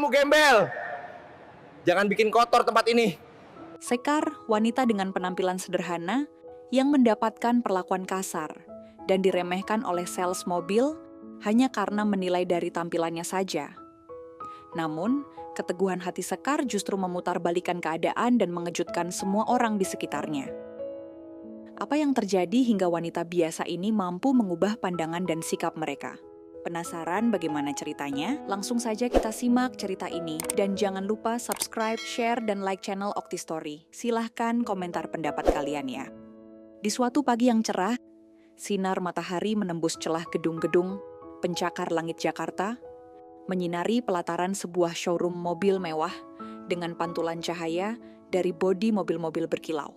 kamu gembel. Jangan bikin kotor tempat ini. Sekar, wanita dengan penampilan sederhana yang mendapatkan perlakuan kasar dan diremehkan oleh sales mobil hanya karena menilai dari tampilannya saja. Namun, keteguhan hati Sekar justru memutarbalikkan keadaan dan mengejutkan semua orang di sekitarnya. Apa yang terjadi hingga wanita biasa ini mampu mengubah pandangan dan sikap mereka? Penasaran bagaimana ceritanya? Langsung saja kita simak cerita ini. Dan jangan lupa subscribe, share, dan like channel Okti Story. Silahkan komentar pendapat kalian ya. Di suatu pagi yang cerah, sinar matahari menembus celah gedung-gedung pencakar langit Jakarta, menyinari pelataran sebuah showroom mobil mewah dengan pantulan cahaya dari bodi mobil-mobil berkilau.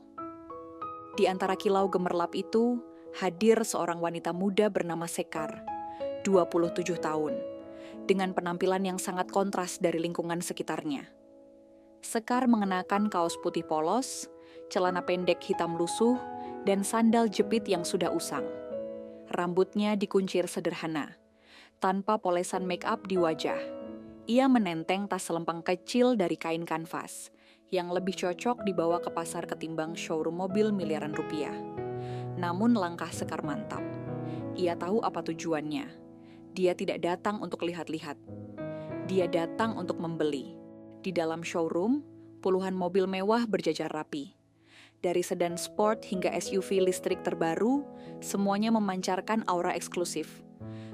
Di antara kilau gemerlap itu, hadir seorang wanita muda bernama Sekar, 27 tahun, dengan penampilan yang sangat kontras dari lingkungan sekitarnya. Sekar mengenakan kaos putih polos, celana pendek hitam lusuh, dan sandal jepit yang sudah usang. Rambutnya dikuncir sederhana, tanpa polesan make up di wajah. Ia menenteng tas selempang kecil dari kain kanvas, yang lebih cocok dibawa ke pasar ketimbang showroom mobil miliaran rupiah. Namun langkah Sekar mantap. Ia tahu apa tujuannya. Dia tidak datang untuk lihat-lihat. Dia datang untuk membeli. Di dalam showroom, puluhan mobil mewah berjajar rapi. Dari sedan sport hingga SUV listrik terbaru, semuanya memancarkan aura eksklusif.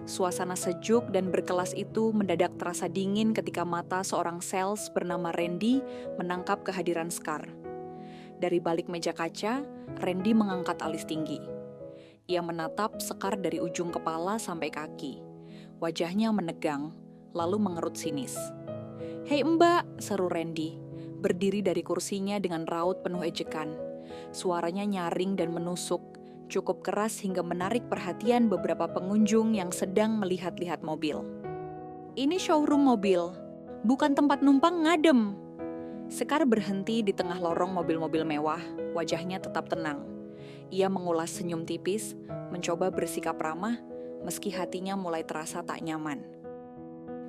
Suasana sejuk dan berkelas itu mendadak terasa dingin ketika mata seorang sales bernama Randy menangkap kehadiran Sekar. Dari balik meja kaca, Randy mengangkat alis tinggi. Ia menatap Sekar dari ujung kepala sampai kaki. Wajahnya menegang, lalu mengerut sinis. "Hei Mbak," seru Randy, berdiri dari kursinya dengan raut penuh ejekan. Suaranya nyaring dan menusuk, cukup keras hingga menarik perhatian beberapa pengunjung yang sedang melihat-lihat mobil. "Ini showroom mobil, bukan tempat numpang ngadem." Sekar berhenti di tengah lorong mobil-mobil mewah, wajahnya tetap tenang. Ia mengulas senyum tipis, mencoba bersikap ramah, meski hatinya mulai terasa tak nyaman.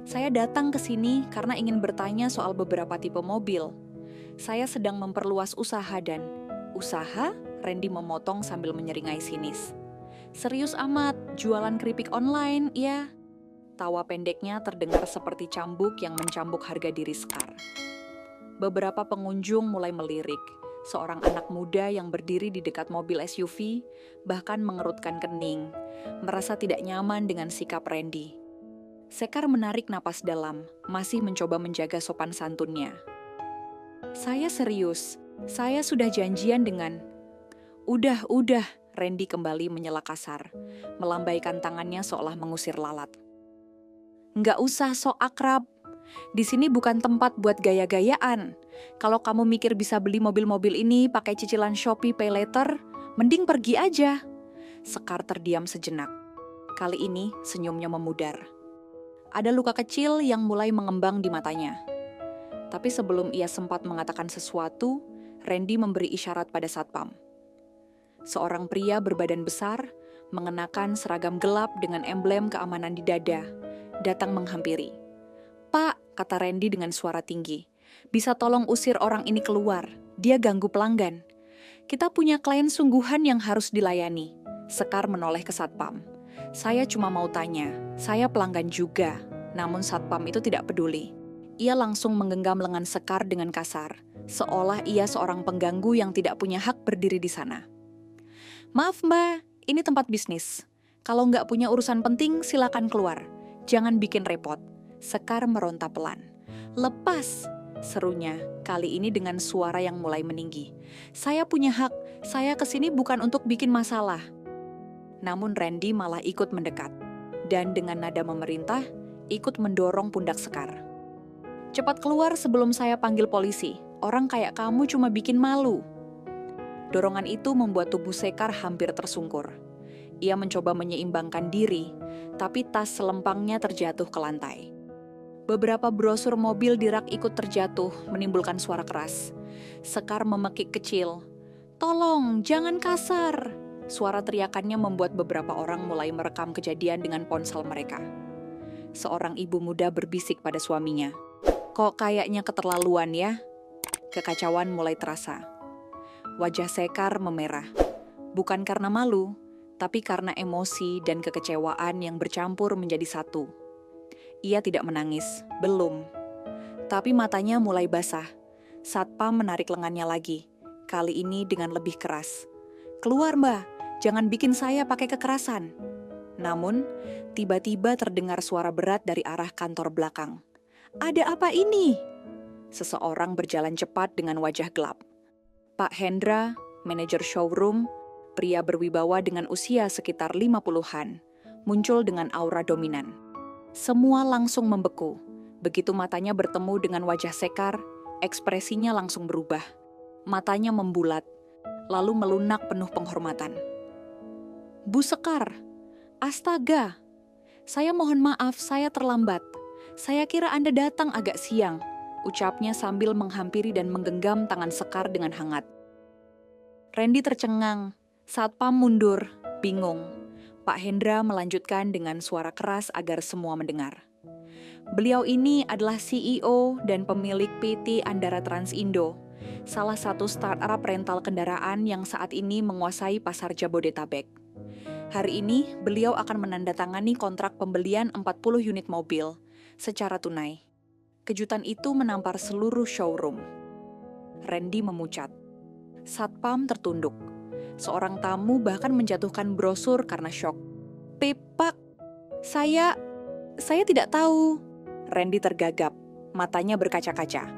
"Saya datang ke sini karena ingin bertanya soal beberapa tipe mobil. Saya sedang memperluas usaha dan..." "Usaha?" Randy memotong sambil menyeringai sinis. "Serius amat, jualan keripik online, ya?" Tawa pendeknya terdengar seperti cambuk yang mencambuk harga diri Sekar. Beberapa pengunjung mulai melirik. Seorang anak muda yang berdiri di dekat mobil SUV bahkan mengerutkan kening, merasa tidak nyaman dengan sikap Randy. Sekar menarik napas dalam, masih mencoba menjaga sopan santunnya. "Saya serius, saya sudah janjian dengan..." Udah, Randy kembali menyela kasar, melambaikan tangannya seolah mengusir lalat. "Nggak usah sok akrab. Di sini bukan tempat buat gaya-gayaan. Kalau kamu mikir bisa beli mobil-mobil ini pakai cicilan Shopee Pay Later, mending pergi aja." Sekar terdiam sejenak. Kali ini senyumnya memudar. Ada luka kecil yang mulai mengembang di matanya. Tapi sebelum ia sempat mengatakan sesuatu, Randy memberi isyarat pada satpam. Seorang pria berbadan besar, mengenakan seragam gelap dengan emblem keamanan di dada, datang menghampiri. "Pak," kata Randy dengan suara tinggi, "bisa tolong usir orang ini keluar, dia ganggu pelanggan. Kita punya klien sungguhan yang harus dilayani." Sekar menoleh ke satpam. "Saya cuma mau tanya, saya pelanggan juga." Namun satpam itu tidak peduli. Ia langsung menggenggam lengan Sekar dengan kasar, seolah ia seorang pengganggu yang tidak punya hak berdiri di sana. "Maaf Mbak, ini tempat bisnis. Kalau nggak punya urusan penting, silakan keluar. Jangan bikin repot." Sekar meronta pelan. "Lepas!" serunya, kali ini dengan suara yang mulai meninggi. "Saya punya hak, saya kesini bukan untuk bikin masalah." Namun Randy malah ikut mendekat, dan dengan nada memerintah, ikut mendorong pundak Sekar. "Cepat keluar sebelum saya panggil polisi, orang kayak kamu cuma bikin malu." Dorongan itu membuat tubuh Sekar hampir tersungkur. Ia mencoba menyeimbangkan diri, tapi tas selempangnya terjatuh ke lantai. Beberapa brosur mobil di rak ikut terjatuh, menimbulkan suara keras. Sekar memekik kecil. "Tolong, jangan kasar!" Suara teriakannya membuat beberapa orang mulai merekam kejadian dengan ponsel mereka. Seorang ibu muda berbisik pada suaminya. Kok kayaknya keterlaluan ya? Kekacauan mulai terasa. Wajah Sekar memerah. Bukan karena malu, tapi karena emosi dan kekecewaan yang bercampur menjadi satu. Ia tidak menangis, belum. Tapi matanya mulai basah. Satpam menarik lengannya lagi, kali ini dengan lebih keras. "Keluar, Mbak, jangan bikin saya pakai kekerasan." Namun, tiba-tiba terdengar suara berat dari arah kantor belakang. "Ada apa ini?" Seseorang berjalan cepat dengan wajah gelap. Pak Hendra, manajer showroom, pria berwibawa dengan usia sekitar 50-an, muncul dengan aura dominan. Semua langsung membeku. Begitu matanya bertemu dengan wajah Sekar, ekspresinya langsung berubah. Matanya membulat, lalu melunak penuh penghormatan. "Bu Sekar, astaga, saya mohon maaf saya terlambat. Saya kira Anda datang agak siang," ucapnya sambil menghampiri dan menggenggam tangan Sekar dengan hangat. Randy tercengang, Satpam mundur, bingung. Pak Hendra melanjutkan dengan suara keras agar semua mendengar. "Beliau ini adalah CEO dan pemilik PT Andara Transindo, salah satu startup rental kendaraan yang saat ini menguasai pasar Jabodetabek. Hari ini, beliau akan menandatangani kontrak pembelian 40 unit mobil secara tunai." Kejutan itu menampar seluruh showroom. Randy memucat. Satpam tertunduk. Seorang tamu bahkan menjatuhkan brosur karena syok. "Pak, saya tidak tahu." Randy tergagap, matanya berkaca-kaca.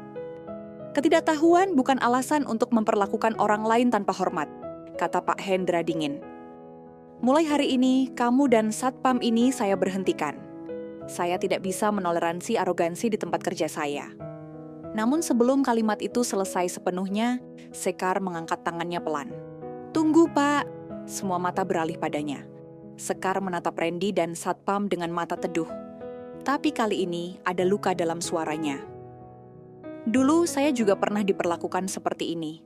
"Ketidaktahuan bukan alasan untuk memperlakukan orang lain tanpa hormat," kata Pak Hendra dingin. "Mulai hari ini, kamu dan Satpam ini saya berhentikan. Saya tidak bisa menoleransi arogansi di tempat kerja saya." Namun sebelum kalimat itu selesai sepenuhnya, Sekar mengangkat tangannya pelan. "Tunggu, Pak." Semua mata beralih padanya. Sekar menatap Randy dan Satpam dengan mata teduh. Tapi kali ini ada luka dalam suaranya. "Dulu saya juga pernah diperlakukan seperti ini.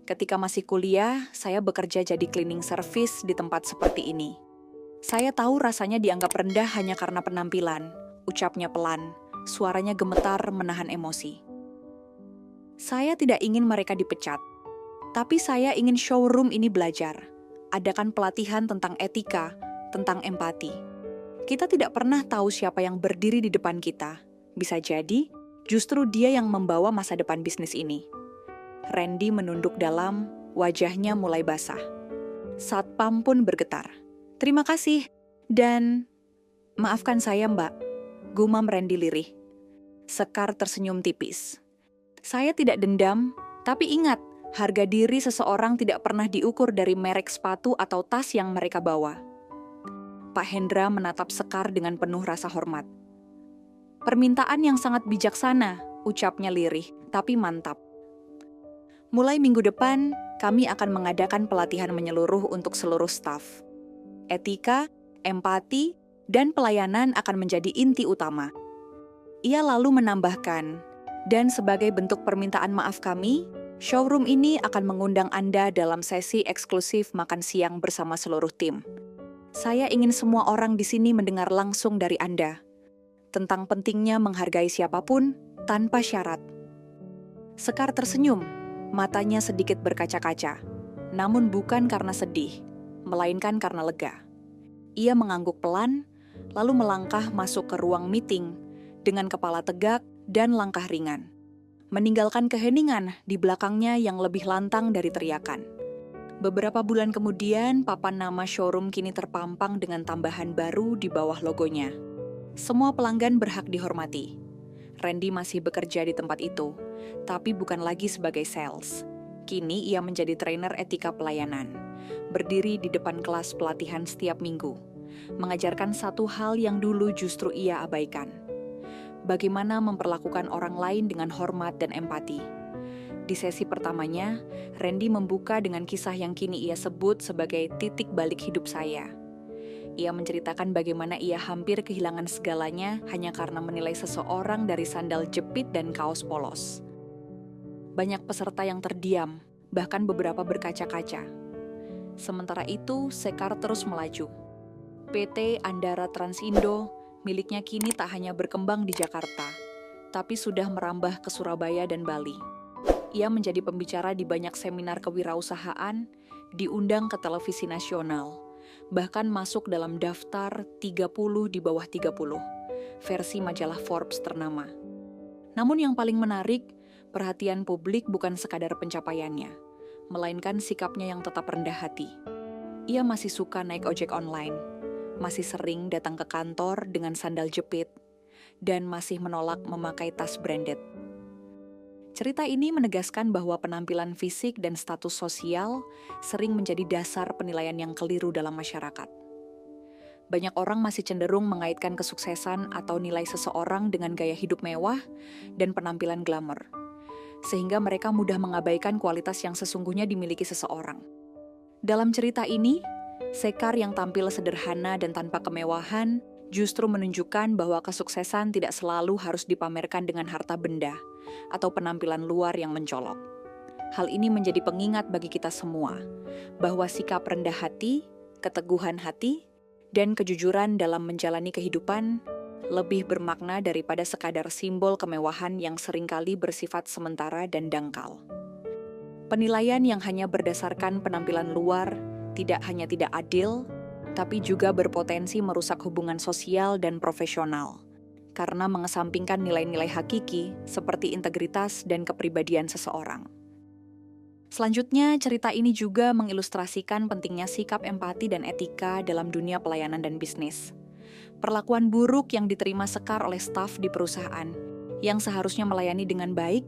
Ketika masih kuliah, saya bekerja jadi cleaning service di tempat seperti ini. Saya tahu rasanya dianggap rendah hanya karena penampilan," ucapnya pelan, suaranya gemetar menahan emosi. "Saya tidak ingin mereka dipecat, tapi saya ingin showroom ini belajar. Adakan pelatihan tentang etika, tentang empati. Kita tidak pernah tahu siapa yang berdiri di depan kita. Bisa jadi, justru dia yang membawa masa depan bisnis ini." Randy menunduk dalam, wajahnya mulai basah. Satpam pun bergetar. "Terima kasih, dan maafkan saya, Mbak," gumam Randy lirih. Sekar tersenyum tipis. "Saya tidak dendam, tapi ingat, harga diri seseorang tidak pernah diukur dari merek sepatu atau tas yang mereka bawa." Pak Hendra menatap Sekar dengan penuh rasa hormat. "Permintaan yang sangat bijaksana," ucapnya lirih, tapi mantap. "Mulai minggu depan, kami akan mengadakan pelatihan menyeluruh untuk seluruh staf. Etika, empati, dan pelayanan akan menjadi inti utama." Ia lalu menambahkan, "Dan sebagai bentuk permintaan maaf kami, showroom ini akan mengundang Anda dalam sesi eksklusif makan siang bersama seluruh tim. Saya ingin semua orang di sini mendengar langsung dari Anda tentang pentingnya menghargai siapapun tanpa syarat." Sekar tersenyum, matanya sedikit berkaca-kaca, namun bukan karena sedih, melainkan karena lega. Ia mengangguk pelan, lalu melangkah masuk ke ruang meeting dengan kepala tegak dan langkah ringan, meninggalkan keheningan di belakangnya yang lebih lantang dari teriakan. Beberapa bulan kemudian, papan nama showroom kini terpampang dengan tambahan baru di bawah logonya. Semua pelanggan berhak dihormati. Randy masih bekerja di tempat itu, tapi bukan lagi sebagai sales. Kini ia menjadi trainer etika pelayanan, berdiri di depan kelas pelatihan setiap minggu, mengajarkan satu hal yang dulu justru ia abaikan. Bagaimana memperlakukan orang lain dengan hormat dan empati. Di sesi pertamanya, Randy membuka dengan kisah yang kini ia sebut sebagai titik balik hidup saya. Ia menceritakan bagaimana ia hampir kehilangan segalanya hanya karena menilai seseorang dari sandal jepit dan kaos polos. Banyak peserta yang terdiam, bahkan beberapa berkaca-kaca. Sementara itu, Sekar terus melaju. PT Andara Transindo miliknya kini tak hanya berkembang di Jakarta, tapi sudah merambah ke Surabaya dan Bali. Ia menjadi pembicara di banyak seminar kewirausahaan, diundang ke televisi nasional, bahkan masuk dalam daftar 30 di bawah 30, versi majalah Forbes ternama. Namun yang paling menarik, perhatian publik bukan sekadar pencapaiannya, melainkan sikapnya yang tetap rendah hati. Ia masih suka naik ojek online, masih sering datang ke kantor dengan sandal jepit, dan masih menolak memakai tas branded. Cerita ini menegaskan bahwa penampilan fisik dan status sosial sering menjadi dasar penilaian yang keliru dalam masyarakat. Banyak orang masih cenderung mengaitkan kesuksesan atau nilai seseorang dengan gaya hidup mewah dan penampilan glamor, sehingga mereka mudah mengabaikan kualitas yang sesungguhnya dimiliki seseorang. Dalam cerita ini, Sekar yang tampil sederhana dan tanpa kemewahan justru menunjukkan bahwa kesuksesan tidak selalu harus dipamerkan dengan harta benda atau penampilan luar yang mencolok. Hal ini menjadi pengingat bagi kita semua, bahwa sikap rendah hati, keteguhan hati, dan kejujuran dalam menjalani kehidupan lebih bermakna daripada sekadar simbol kemewahan yang seringkali bersifat sementara dan dangkal. Penilaian yang hanya berdasarkan penampilan luar tidak hanya tidak adil, tapi juga berpotensi merusak hubungan sosial dan profesional, karena mengesampingkan nilai-nilai hakiki seperti integritas dan kepribadian seseorang. Selanjutnya, cerita ini juga mengilustrasikan pentingnya sikap empati dan etika dalam dunia pelayanan dan bisnis. Perlakuan buruk yang diterima Sekar oleh staf di perusahaan, yang seharusnya melayani dengan baik,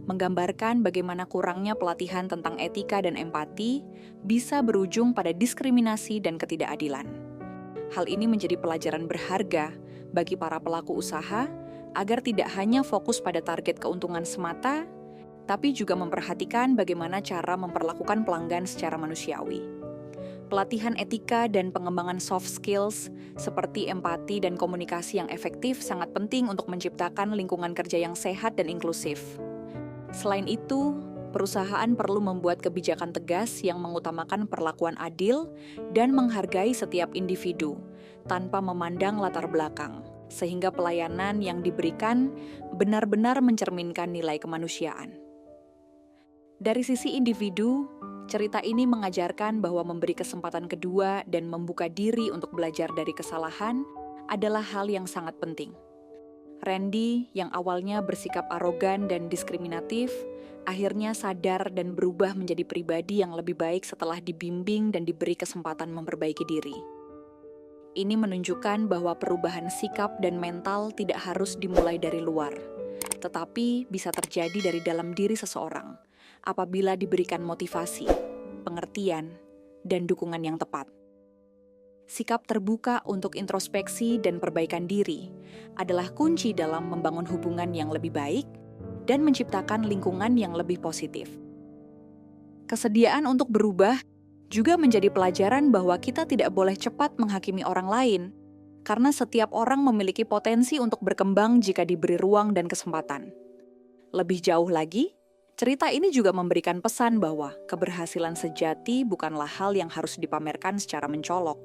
menggambarkan bagaimana kurangnya pelatihan tentang etika dan empati bisa berujung pada diskriminasi dan ketidakadilan. Hal ini menjadi pelajaran berharga bagi para pelaku usaha agar tidak hanya fokus pada target keuntungan semata, tapi juga memperhatikan bagaimana cara memperlakukan pelanggan secara manusiawi. Pelatihan etika dan pengembangan soft skills seperti empati dan komunikasi yang efektif sangat penting untuk menciptakan lingkungan kerja yang sehat dan inklusif. Selain itu, perusahaan perlu membuat kebijakan tegas yang mengutamakan perlakuan adil dan menghargai setiap individu tanpa memandang latar belakang, sehingga pelayanan yang diberikan benar-benar mencerminkan nilai kemanusiaan. Dari sisi individu, cerita ini mengajarkan bahwa memberi kesempatan kedua dan membuka diri untuk belajar dari kesalahan adalah hal yang sangat penting. Randy, yang awalnya bersikap arogan dan diskriminatif, akhirnya sadar dan berubah menjadi pribadi yang lebih baik setelah dibimbing dan diberi kesempatan memperbaiki diri. Ini menunjukkan bahwa perubahan sikap dan mental tidak harus dimulai dari luar, tetapi bisa terjadi dari dalam diri seseorang apabila diberikan motivasi, pengertian, dan dukungan yang tepat. Sikap terbuka untuk introspeksi dan perbaikan diri adalah kunci dalam membangun hubungan yang lebih baik dan menciptakan lingkungan yang lebih positif. Kesediaan untuk berubah juga menjadi pelajaran bahwa kita tidak boleh cepat menghakimi orang lain, karena setiap orang memiliki potensi untuk berkembang jika diberi ruang dan kesempatan. Lebih jauh lagi, cerita ini juga memberikan pesan bahwa keberhasilan sejati bukanlah hal yang harus dipamerkan secara mencolok,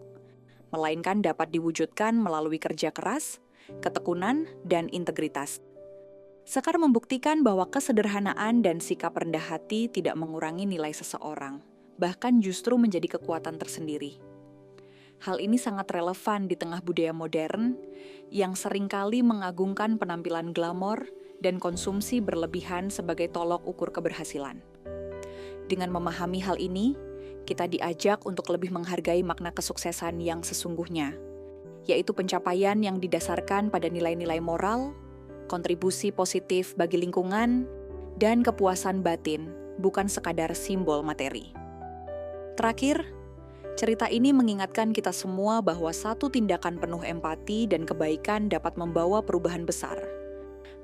melainkan dapat diwujudkan melalui kerja keras, ketekunan, dan integritas. Sekar membuktikan bahwa kesederhanaan dan sikap rendah hati tidak mengurangi nilai seseorang, bahkan justru menjadi kekuatan tersendiri. Hal ini sangat relevan di tengah budaya modern yang seringkali mengagungkan penampilan glamor dan konsumsi berlebihan sebagai tolok ukur keberhasilan. Dengan memahami hal ini, kita diajak untuk lebih menghargai makna kesuksesan yang sesungguhnya, yaitu pencapaian yang didasarkan pada nilai-nilai moral, kontribusi positif bagi lingkungan, dan kepuasan batin, bukan sekadar simbol materi. Terakhir, cerita ini mengingatkan kita semua bahwa satu tindakan penuh empati dan kebaikan dapat membawa perubahan besar,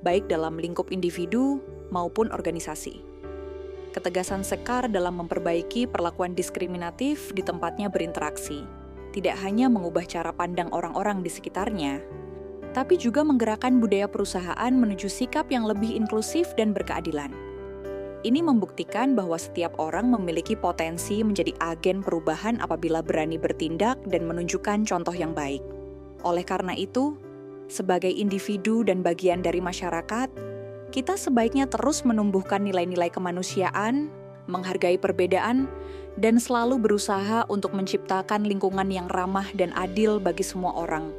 baik dalam lingkup individu maupun organisasi. Ketegasan Sekar dalam memperbaiki perlakuan diskriminatif di tempatnya berinteraksi tidak hanya mengubah cara pandang orang-orang di sekitarnya, tapi juga menggerakkan budaya perusahaan menuju sikap yang lebih inklusif dan berkeadilan. Ini membuktikan bahwa setiap orang memiliki potensi menjadi agen perubahan apabila berani bertindak dan menunjukkan contoh yang baik. Oleh karena itu, Sebagai individu dan bagian dari masyarakat, kita sebaiknya terus menumbuhkan nilai-nilai kemanusiaan, menghargai perbedaan, dan selalu berusaha untuk menciptakan lingkungan yang ramah dan adil bagi semua orang,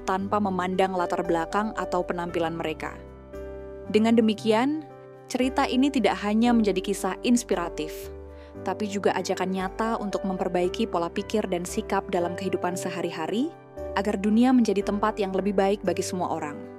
tanpa memandang latar belakang atau penampilan mereka. Dengan demikian, cerita ini tidak hanya menjadi kisah inspiratif, tapi juga ajakan nyata untuk memperbaiki pola pikir dan sikap dalam kehidupan sehari-hari, agar dunia menjadi tempat yang lebih baik bagi semua orang.